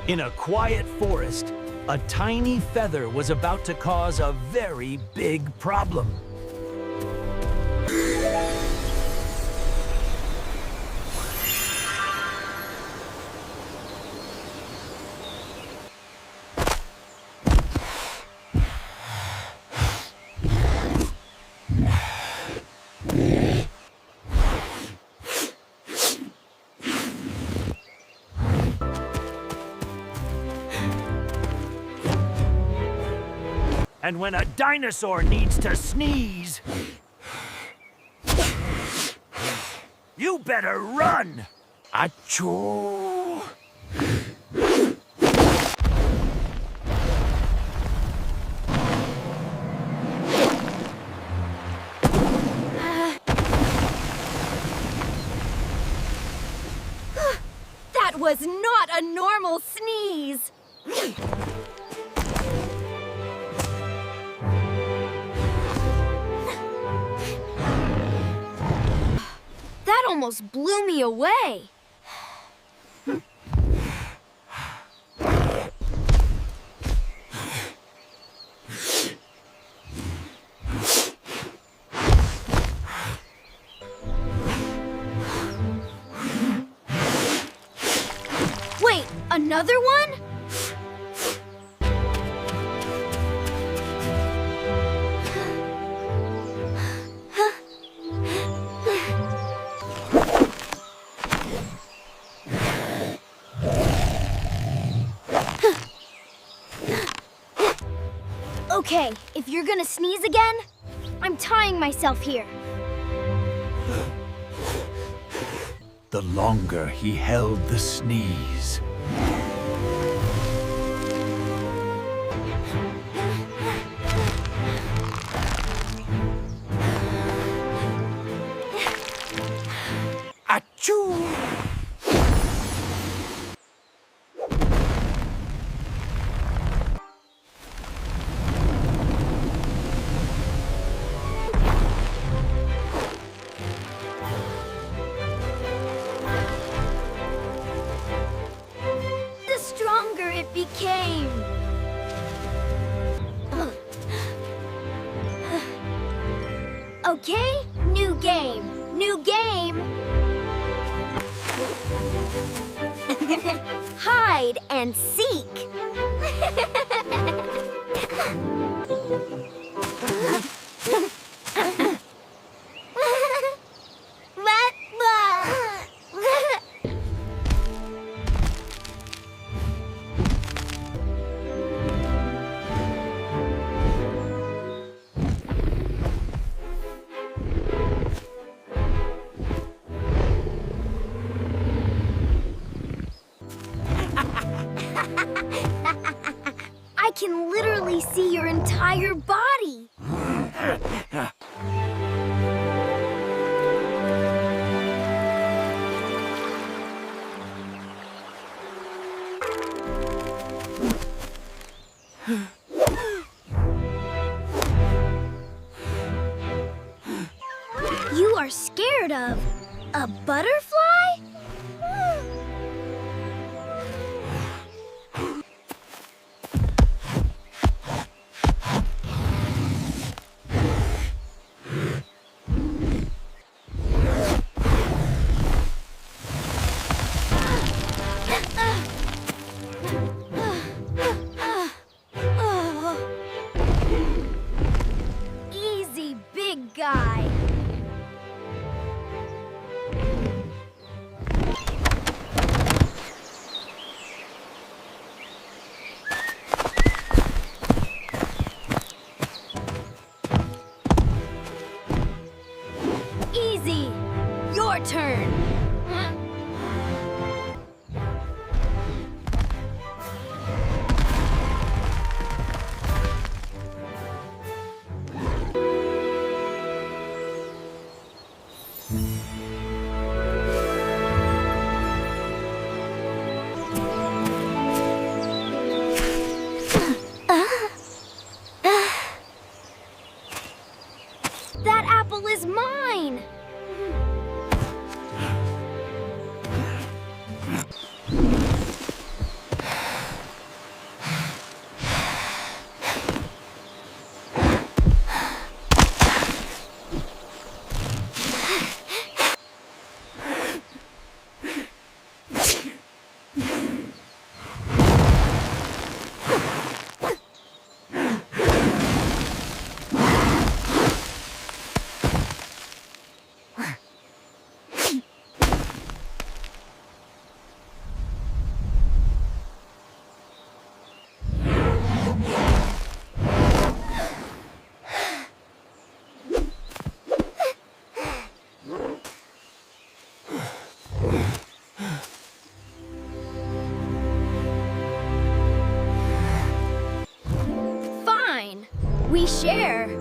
In a quiet forest, a tiny feather was about to cause a very big problem. And when a dinosaur needs to sneeze, you better run! Achoo! That was not a normal sneeze! That almost blew me away. Wait, another one? Okay, if you're gonna sneeze again, I'm tying myself here. The longer he held the sneeze, achoo! It became. Okay, new game. New game. Hide and seek. I can literally see your entire body. You are scared of a butterfly? Easy, big guy. We share.